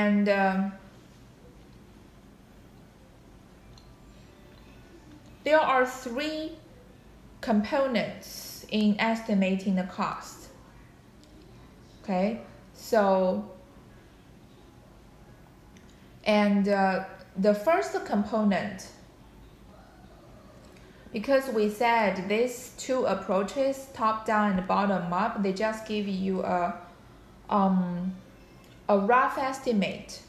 And there are three components in estimating the cost. Okay, so and the first component, because we said these two approaches, top down and bottom up, they just give you a rough estimate.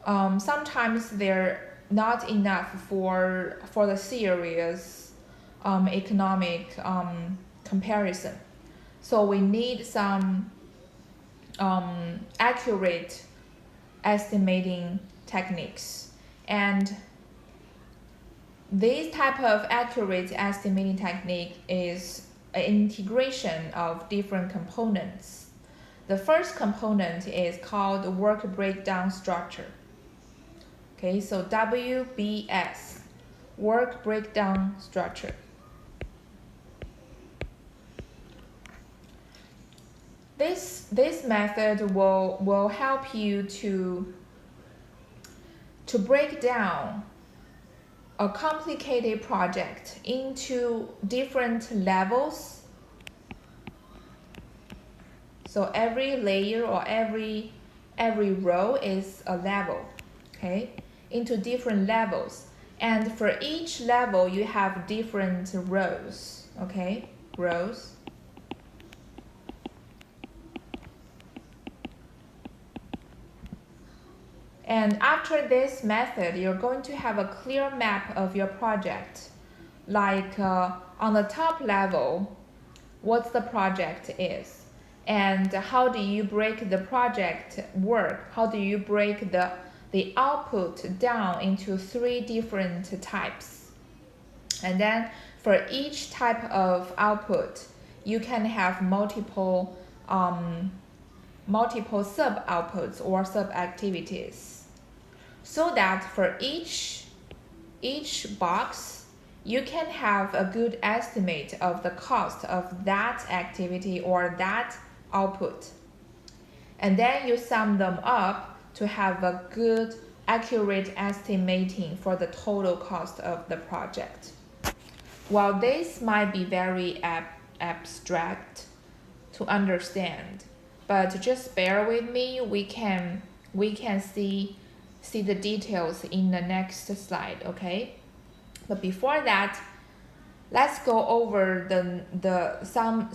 Sometimes they're not enough for the serious economic comparison. So we need some accurate estimating techniques, and this type of accurate estimating technique is an integration of different components. The first component is called work breakdown structure. Okay, so WBS, work breakdown structure. This method will help you to break down a complicated project into different levels. So every layer or every row is a level, okay, into different levels. And for each level, you have different rows, okay, rows. And after this method, you're going to have a clear map of your project. Like on the top level, what the project is, and how do you break the project work? How do you break the output down into three different types? And then for each type of output, you can have multiple sub-outputs or sub-activities, so that for each box, you can have a good estimate of the cost of that activity or that output. And then you sum them up to have a good, accurate estimating for the total cost of the project. While this might be very abstract to understand, but just bear with me, we can see the details in the next slide, okay? But before that, let's go over some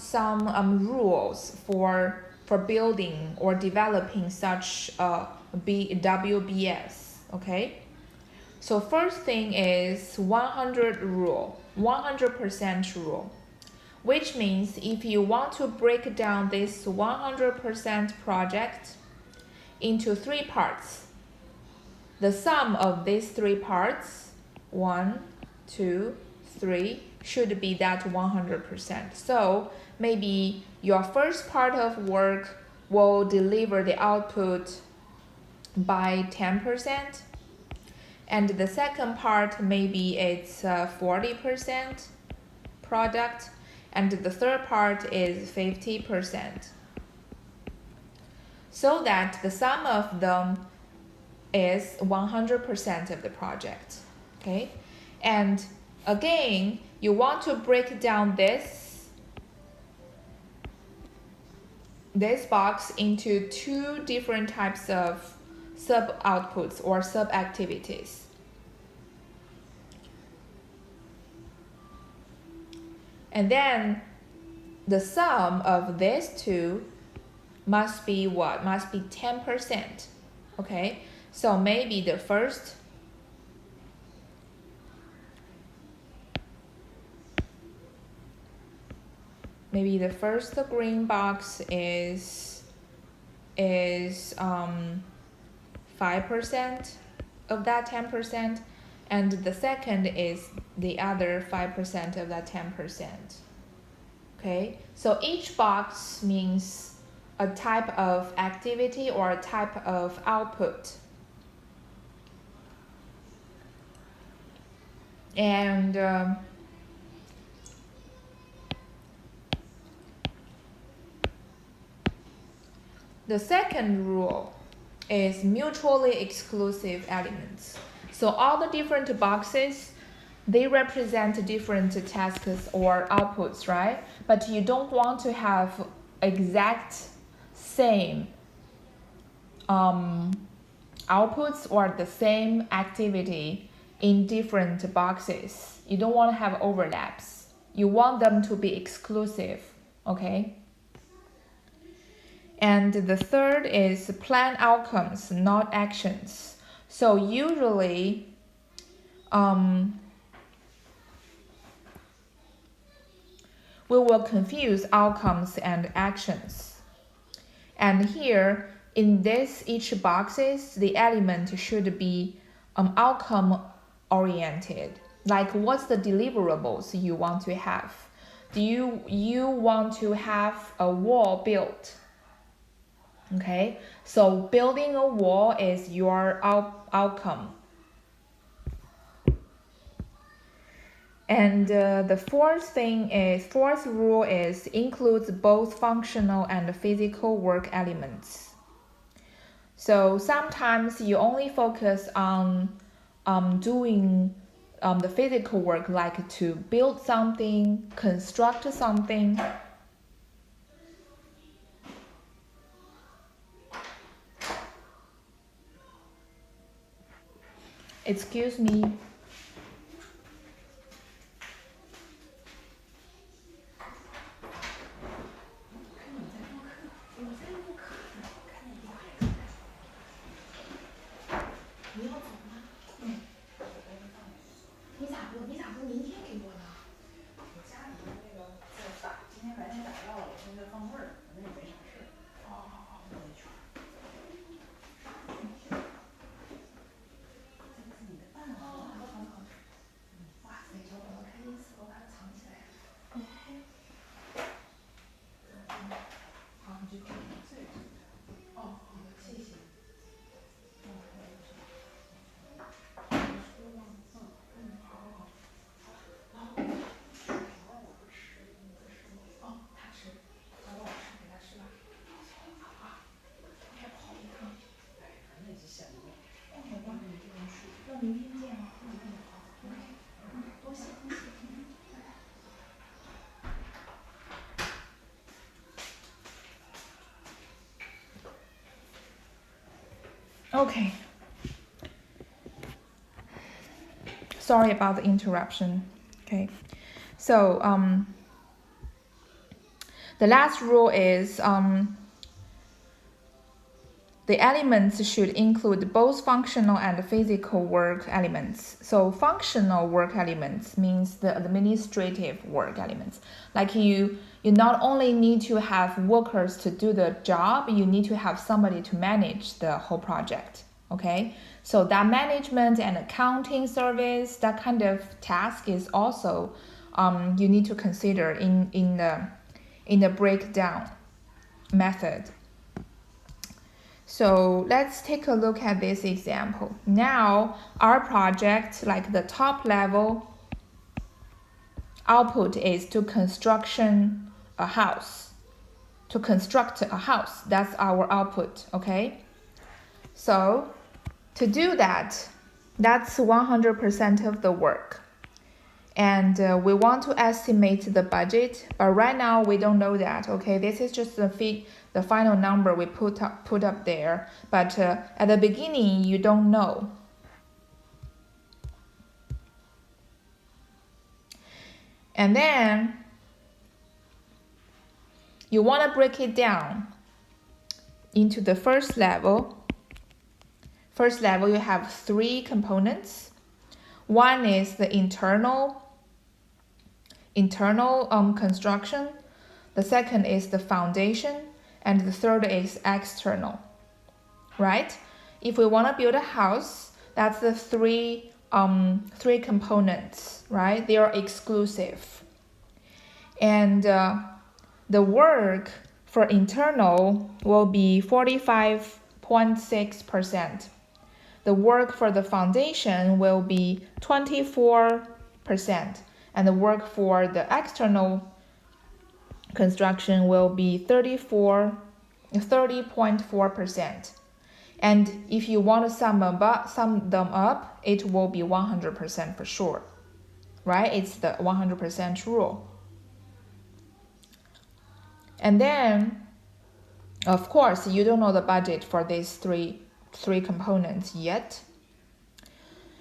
rules for building or developing such a WBS, okay? So first thing is 100% rule, which means if you want to break down this 100% project into three parts, the sum of these three parts, 1, 2, 3, should be that 100%. So maybe your first part of work will deliver the output by 10%, and the second part maybe it's 40% product, and the third part is 50%. So that the sum of them is 100% of the project, okay? And again, you want to break down this box into two different types of sub-outputs or sub-activities. And then the sum of these two must be what? Must be 10%, okay? So maybe the first green box is 5% of that 10%, and the second is the other 5% of that 10%. Okay, so each box means a type of activity or a type of output. And the second rule is mutually exclusive elements. So all the different boxes, they represent different tasks or outputs, right? But you don't want to have exact same outputs or the same activity in different boxes. You don't want to have overlaps. You want them to be exclusive, okay? And the third is plan outcomes, not actions. So usually, we will confuse outcomes and actions. And here, in this each boxes, the element should be outcome oriented. Like what's the deliverables you want to have? Do you want to have a wall built? Okay, so building a wall is your outcome. And the fourth rule is includes both functional and physical work elements. So sometimes you only focus on doing the physical work, like to build something, construct something. Excuse me. Okay. Sorry about the interruption. Okay. So the last rule is the elements should include both functional and physical work elements. So functional work elements means the administrative work elements. Like you not only need to have workers to do the job, you need to have somebody to manage the whole project. Okay, so that management and accounting service, that kind of task is also you need to consider in the breakdown method. So let's take a look at this example. Now our project, like the top level output is to construct a house. That's our output, okay? So to do that, that's 100% of the work. And we want to estimate the budget, but right now we don't know that, okay? This is just the final number we put up there, but at the beginning you don't know. And then you want to break it down into the first level. First level, you have 3 components. One is the internal construction. The second is the foundation, and the third is external, right? If we want to build a house, that's the three components, right? They are exclusive. And the work for internal will be 45.6%. The work for the foundation will be 24%, and the work for the external construction will be 30.4%. And if you want to sum them up, it will be 100% for sure, right? It's the 100% rule. And then, of course, you don't know the budget for these three components yet.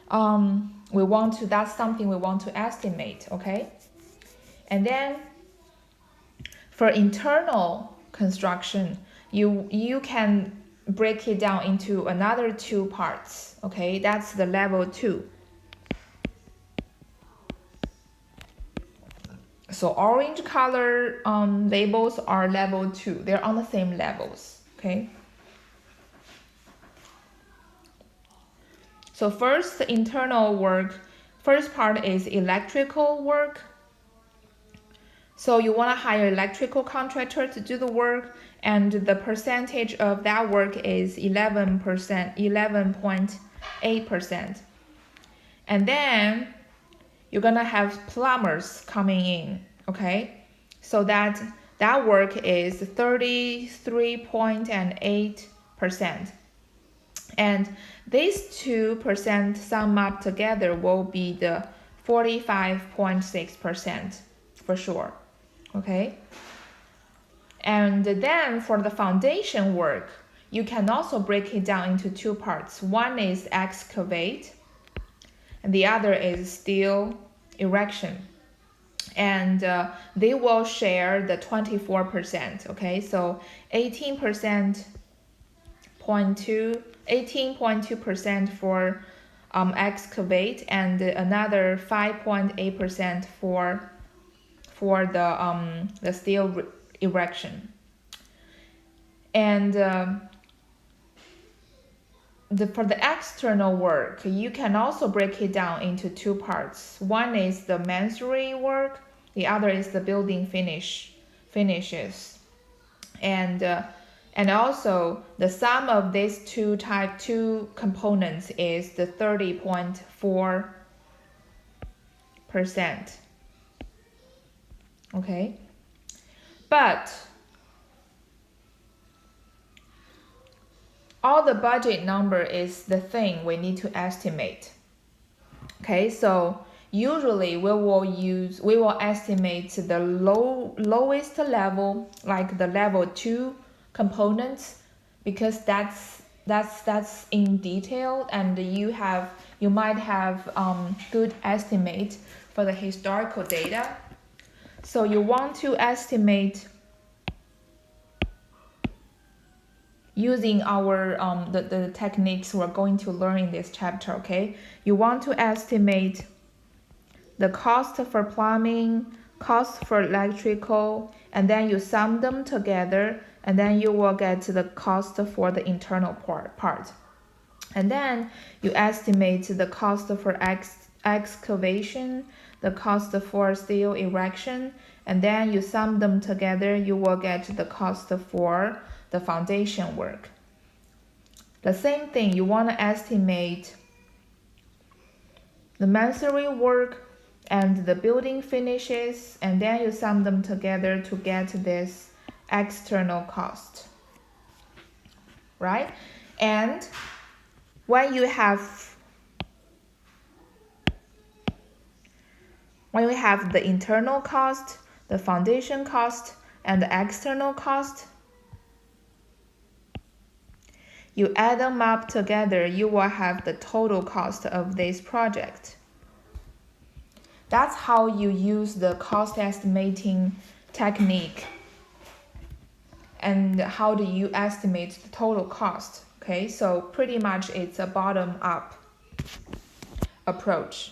That's something we want to estimate, okay? And then for internal construction, you can break it down into another 2 parts, okay? That's the level 2. So orange color labels are level 2. They're on the same levels, okay? So first, the internal work. First part is electrical work. So you want to hire electrical contractor to do the work, and the percentage of that work is 11%, 11.8%. And then you're gonna have plumbers coming in, okay? So that work is 33.8%. And these 2% sum up together will be the 45.6% for sure, okay? And then for the foundation work, you can also break it down into 2 parts. One is excavate, and the other is steel erection. And they will share the 24%, okay? So 18.2% for excavate, and another 5.8% for the steel erection. And for the external work, you can also break it down into 2 parts. One is the masonry work, the other is the building finishes. And also the sum of these 2 components is the 30.4%. Okay? But all the budget number is the thing we need to estimate. Okay, so usually we will estimate the lowest level, like the level 2 components, because that's in detail, and you might have good estimate for the historical data. So you want to estimate using our the techniques we're going to learn in this chapter, okay? You want to estimate the cost for plumbing, cost for electrical, and then you sum them together, and then you will get the cost for the internal part. And then you estimate the cost for excavation, the cost for steel erection, and then you sum them together, you will get the cost for the foundation work. The same thing, you want to estimate the masonry work and the building finishes, and then you sum them together to get this external cost, right? And when you have the internal cost, the foundation cost, and the external cost, you add them up together, you will have the total cost of this project. That's how you use the cost estimating technique. And how do you estimate the total cost? Okay, so pretty much it's a bottom-up approach.